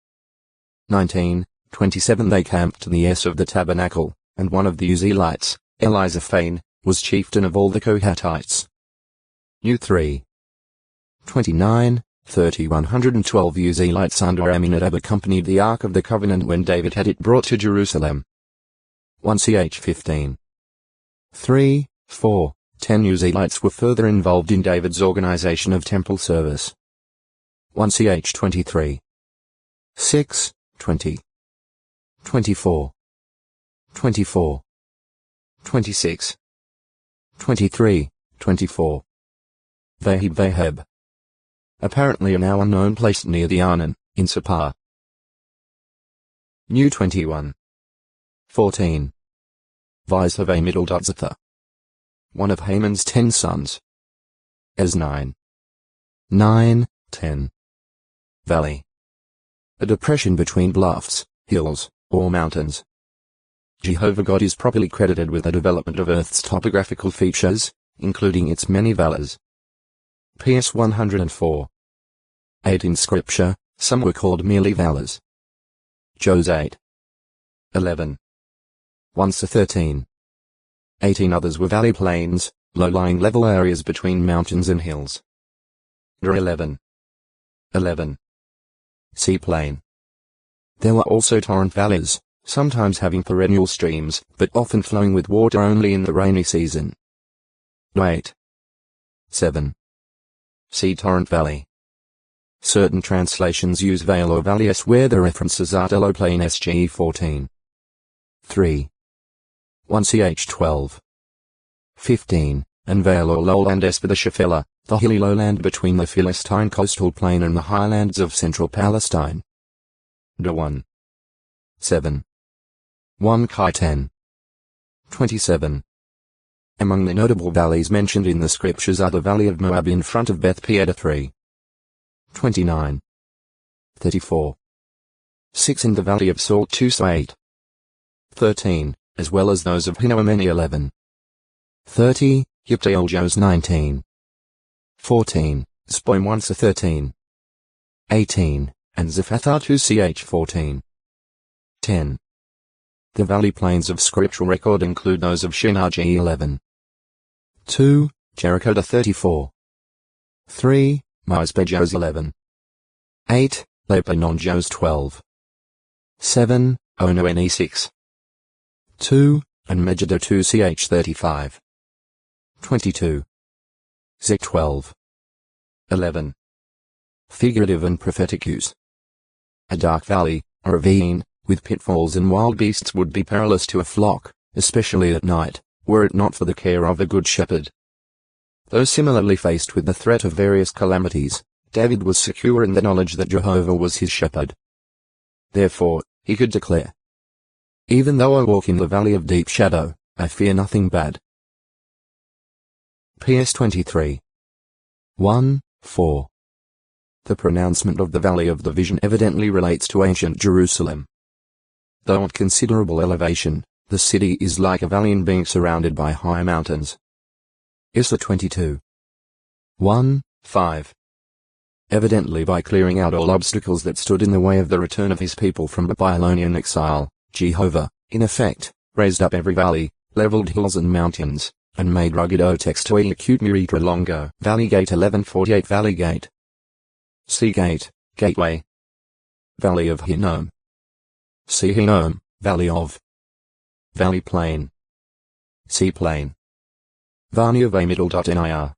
19, 27 They camped to the east of the tabernacle, and one of the Uzzielites, Elizaphane, was chieftain of all the Kohathites. U 3. 29, 30 112 Uzzielites under Aminadab accompanied the Ark of the Covenant when David had it brought to Jerusalem. 1 ch 15. 3, 4, 10 Uzzielites were further involved in David's organization of temple service. 1 ch 23. 6, 20. 24. 24. 26. 23, 24. Vahib. Apparently a now unknown place near the Arnon, in Sapar. New 21. 14. Vizhava Middle.Zitha. One of Haman's 10 sons. As 9. 9, 10. Valley. A depression between bluffs, hills, or mountains. Jehovah God is properly credited with the development of Earth's topographical features, including its many valleys. PS 104. 8 in Scripture, some were called merely valleys. Jos 8. 11. 1 to 13. 18 others were valley plains, low-lying level areas between mountains and hills. 11. 11. Sea plain. There were also torrent valleys, sometimes having perennial streams, but often flowing with water only in the rainy season. 8. 7. Sea torrent valley. Certain translations use vale or valleys where the references are to low-plain SGE 14. 3. 1 ch 12. 15, and vale or lowland S for the Shephelah, the hilly lowland between the Philistine coastal plain and the highlands of central Palestine. 1. 7. 1 Chi 10. 27. Among the notable valleys mentioned in the scriptures are the valley of Moab in front of Beth Peada 3. 29. 34. 6 in the valley of Salt 2 8. 13, as well as those of Hinnom 11. 30, Yiptael Jos 19. 14, Spoim 1 to 13. 18, and Zephathah 2 ch 14. 10. The valley plains of scriptural record include those of Shinar G 11. 2, Jericho 34. 3, Mizpeh Jos 11. 8, Lebanon Jos 12. 7, Ono Ne 6. 2, and Megiddo 2 ch 35. 22. Zek 12. 11. Figurative and prophetic use. A dark valley, a ravine, with pitfalls and wild beasts would be perilous to a flock, especially at night, were it not for the care of a good shepherd. Though similarly faced with the threat of various calamities, David was secure in the knowledge that Jehovah was his shepherd. Therefore, he could declare, "Even though I walk in the valley of deep shadow, I fear nothing bad." PS 23. 1, 4. The pronouncement of the Valley of the Vision evidently relates to ancient Jerusalem. Though at considerable elevation, the city is like a valley in being surrounded by high mountains. Isra 22. 1, 5. Evidently by clearing out all obstacles that stood in the way of the return of his people from Babylonian exile, Jehovah, in effect, raised up every valley, leveled hills and mountains, and made rugged Otex to acute Miritra Longo. Valley Gate 1148 Valley Gate. Sea Gate, Gateway. Valley of Hinnom. Sea Hinnom, Valley of. Valley Plain. Sea Plain. Varniava Middle.Nir.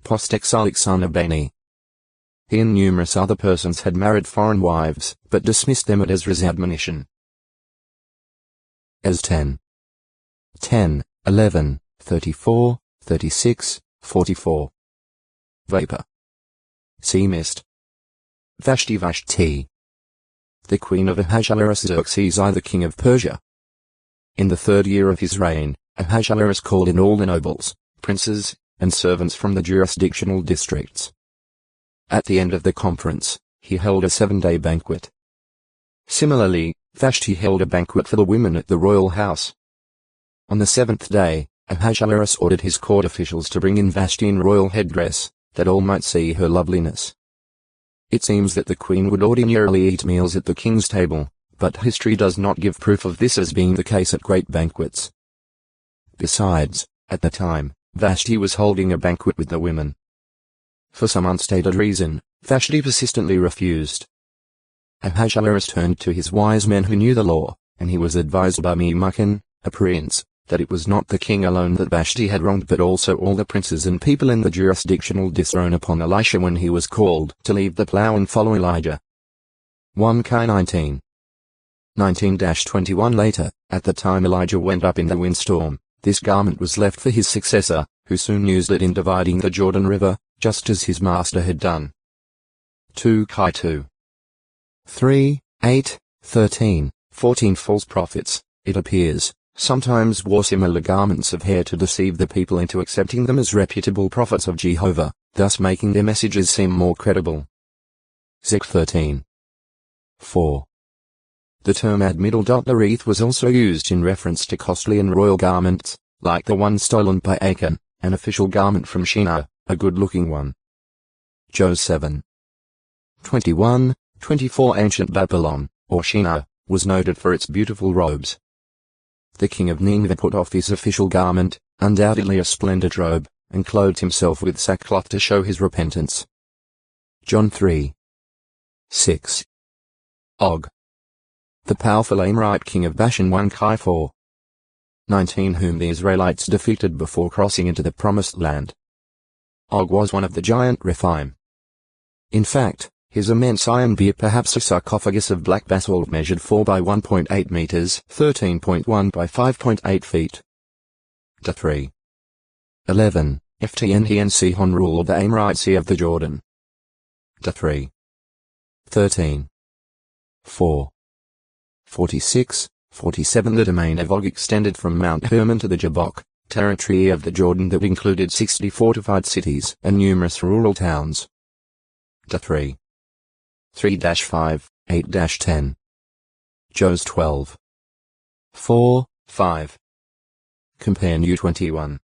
Post-exilic son of Beni. He and numerous other persons had married foreign wives, but dismissed them at Ezra's admonition. As 10. 10, 11, 34, 36, 44. Vapor. Sea mist. Vashti Vashti. The queen of Ahasuerus Xerxes I the king of Persia. In the 3rd year of his reign, Ahasuerus called in all the nobles, princes, and servants from the jurisdictional districts. At the end of the conference, he held a 7-day banquet. Similarly, Vashti held a banquet for the women at the royal house. On the 7th day, Ahasuerus ordered his court officials to bring in Vashti in royal headdress, that all might see her loveliness. It seems that the queen would ordinarily eat meals at the king's table, but history does not give proof of this as being the case at great banquets. Besides, at the time, Vashti was holding a banquet with the women. For some unstated reason, Vashti persistently refused. Ahasuerus turned to his wise men who knew the law, and he was advised by Memucan, a prince, that it was not the king alone that Vashti had wronged but also all the princes and people in the jurisdictional district upon Elisha when he was called to leave the plough and follow Elijah. 1 Kings 19. 19-21 Later, at the time Elijah went up in the windstorm, this garment was left for his successor, who soon used it in dividing the Jordan River, just as his master had done. 2 Kings 2. 3, 8, 13, 14 False prophets, it appears, sometimes wore similar garments of hair to deceive the people into accepting them as reputable prophets of Jehovah, thus making their messages seem more credible. Zech 13. 4. The term ad-middle. Wreath was also used in reference to costly and royal garments, like the one stolen by Achan, an official garment from Shinar, a good-looking one. Job 7. 21, 24 Ancient Babylon, or Shinar, was noted for its beautiful robes. The king of Nineveh put off his official garment, undoubtedly a splendid robe, and clothed himself with sackcloth to show his repentance. John 3. 6. Og. The powerful Amorite king of Bashan 1 Kings 4. 19 whom the Israelites defeated before crossing into the promised land. Og was one of the giant Rephaim. In fact, his immense iron bear, perhaps a sarcophagus of black basalt, measured 4 by 1.8 meters, 13.1 by 5.8 feet. 3. 11. Ftnh and Sihon ruled the Amorite Sea of the Jordan. 3. 13. 4. 46, 47 The domain of Og extended from Mount Hermon to the Jabbok, territory of the Jordan that included 60 fortified cities and numerous rural towns. 3. 3-5, 8-10. Job 12. 4, 5. Compare New 21.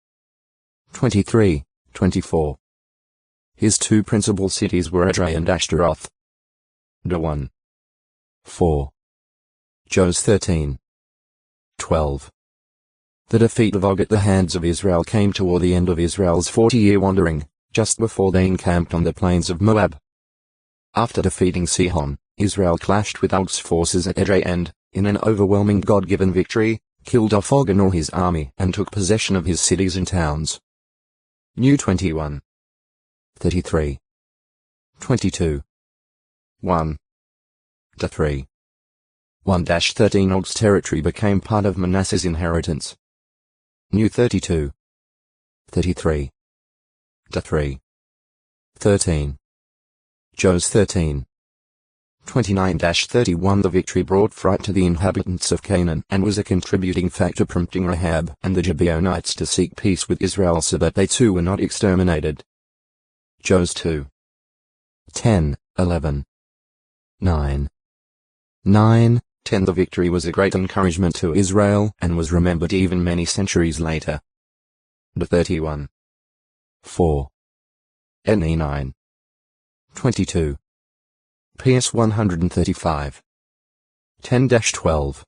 23, 24. His two principal cities were Edrei and Ashtaroth. 1. 4. Job 13. 12. The defeat of Og at the hands of Israel came toward the end of Israel's 40-year wandering, just before they encamped on the plains of Moab. After defeating Sihon, Israel clashed with Og's forces at Edrei and, in an overwhelming God-given victory, killed off Og and all his army and took possession of his cities and towns. New 21. 33. 22. 1. 3. 1-13 Og's territory became part of Manasseh's inheritance. New 32. 33. 3. 13. Job 13. 29-31 The victory brought fright to the inhabitants of Canaan and was a contributing factor prompting Rahab and the Gibeonites to seek peace with Israel so that they too were not exterminated. Job 2. 10, 11. 9. 9, 10 The victory was a great encouragement to Israel and was remembered even many centuries later. 31. 4. Ne 9. 22. PS 135. 10-12.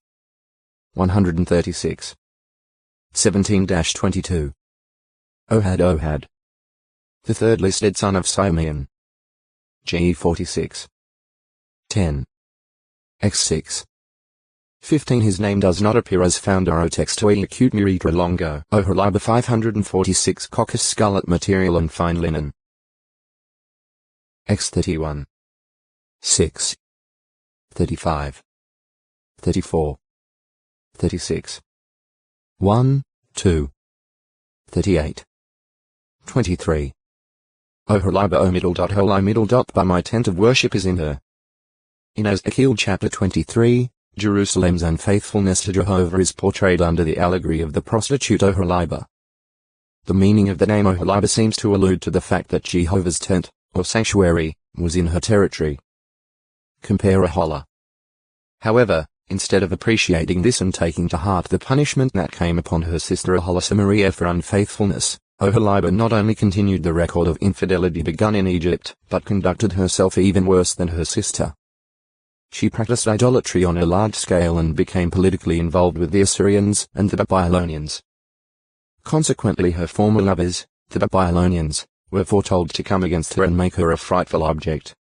136. 17-22. Ohad. The third listed son of Simeon. GE 46. 10. X6. 15 His name does not appear as found Orotextoi acute Muritra longo. Oholiba 546 Coccus scarlet material and fine linen. X31. 6. 35. 34. 36. 1, 2. 38. 23. Oholiba O middle dot holi middle dot by my tent of worship is in her. In Ezekiel chapter 23, Jerusalem's unfaithfulness to Jehovah is portrayed under the allegory of the prostitute Oholibah. The meaning of the name Oholibah seems to allude to the fact that Jehovah's tent, or sanctuary, was in her territory. Compare Aholah. However, instead of appreciating this and taking to heart the punishment that came upon her sister Aholah Samaria for unfaithfulness, Oholibah not only continued the record of infidelity begun in Egypt, but conducted herself even worse than her sister. She practiced idolatry on a large scale and became politically involved with the Assyrians and the Babylonians. Consequently, her former lovers, the Babylonians, were foretold to come against her and make her a frightful object.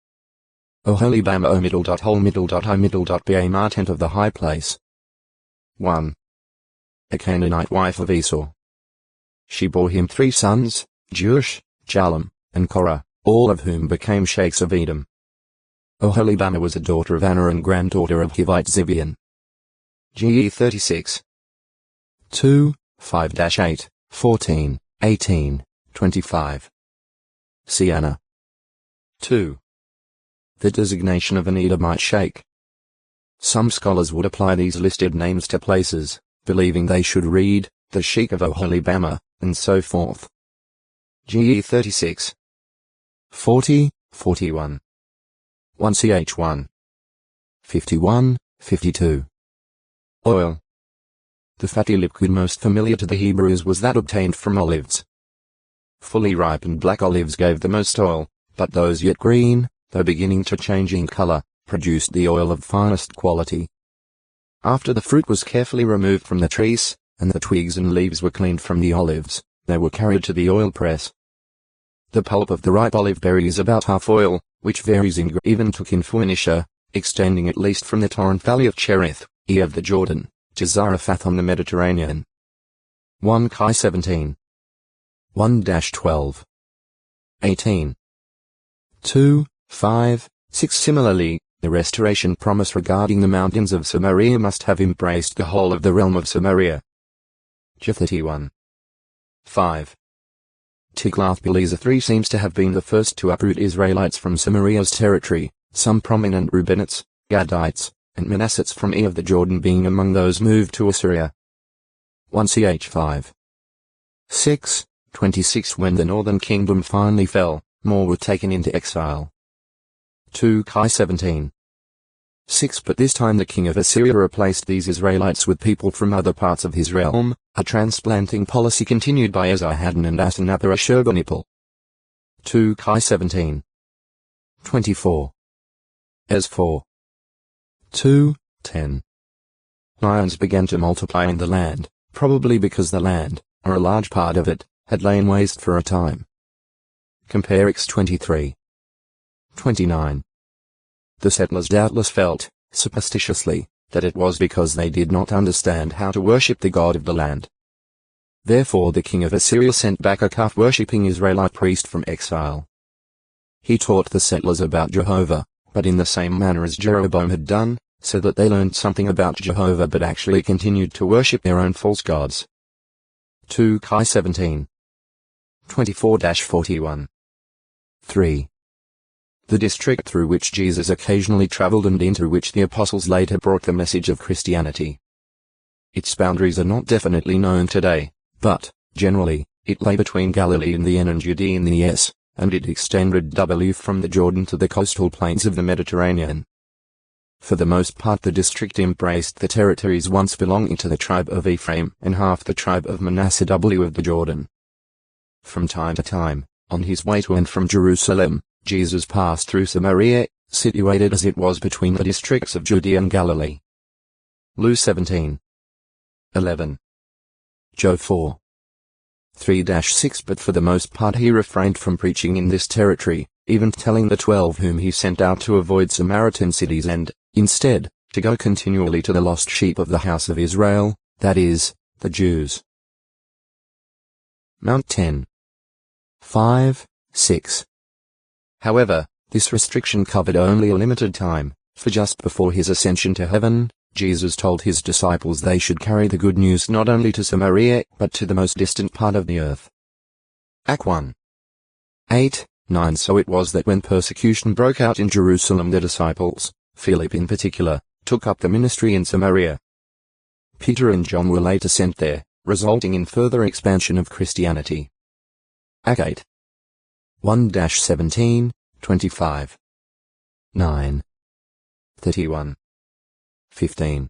Oholibah o middle dot hole middle dot I middle dot Bamar tent of the high place. 1. A Canaanite wife of Esau. She bore him 3 sons, Jeush, Jalem, and Korah, all of whom became sheikhs of Edom. Oholibah was a daughter of Anna and granddaughter of Hivite Zibeon. GE 36. 2, 5-8, 14, 18, 25. See Anna. 2. The designation of an Edomite sheikh. Some scholars would apply these listed names to places, believing they should read, the Sheikh of Oholibah, and so forth. GE 36. 40, 41. 1ch1. 51, 52. Oil. The fatty liquid most familiar to the Hebrews was that obtained from olives. Fully ripened black olives gave the most oil, but those yet green, though beginning to change in color, produced the oil of finest quality. After the fruit was carefully removed from the trees, and the twigs and leaves were cleaned from the olives, they were carried to the oil press. The pulp of the ripe olive berry is about half oil, which varies in even took in Phoenicia, extending at least from the torrent valley of Cherith, of the Jordan, to Zarephath on the Mediterranean. 1 Chi 17. 1-12. 18. 2, 5, 6. Similarly, the restoration promise regarding the mountains of Samaria must have embraced the whole of the realm of Samaria. J 31. 5. Tiglath-Pileser III seems to have been the first to uproot Israelites from Samaria's territory, some prominent Reubenites, Gadites, and Manassites from of the Jordan being among those moved to Assyria. 1ch 5. 6, 26. When the northern kingdom finally fell, more were taken into exile. 2 Chi 17. 6. But this time the king of Assyria replaced these Israelites with people from other parts of his realm, a transplanting policy continued by Esarhaddon and Asshurbanipal. 2 Chi 17. 24. Es 4. 2, 10. Lions began to multiply in the land, probably because the land, or a large part of it, had lain waste for a time. Compare X 23. 29. The settlers doubtless felt, superstitiously, that it was because they did not understand how to worship the God of the land. Therefore the king of Assyria sent back a calf-worshipping Israelite priest from exile. He taught the settlers about Jehovah, but in the same manner as Jeroboam had done, so that they learned something about Jehovah but actually continued to worship their own false gods. 2 Chi 17. 24-41. 3. The district through which Jesus occasionally traveled and into which the apostles later brought the message of Christianity. Its boundaries are not definitely known today, but, generally, it lay between Galilee in the N and Judea in the S, and it extended W from the Jordan to the coastal plains of the Mediterranean. For the most part the district embraced the territories once belonging to the tribe of Ephraim and half the tribe of Manasseh W of the Jordan. From time to time, on his way to and from Jerusalem, Jesus passed through Samaria, situated as it was between the districts of Judea and Galilee. Luke 17. 11. Job 4. 3-6. But for the most part he refrained from preaching in this territory, even telling the 12 whom he sent out to avoid Samaritan cities and, instead, to go continually to the lost sheep of the house of Israel, that is, the Jews. Mount 10. 5, 6. However, this restriction covered only a limited time, for just before his ascension to heaven, Jesus told his disciples they should carry the good news not only to Samaria but to the most distant part of the earth. Act 1. 8, 9. So it was that when persecution broke out in Jerusalem the disciples, Philip in particular, took up the ministry in Samaria. Peter and John were later sent there, resulting in further expansion of Christianity. Acts 8. 1-17, 25. 9. 31. 15.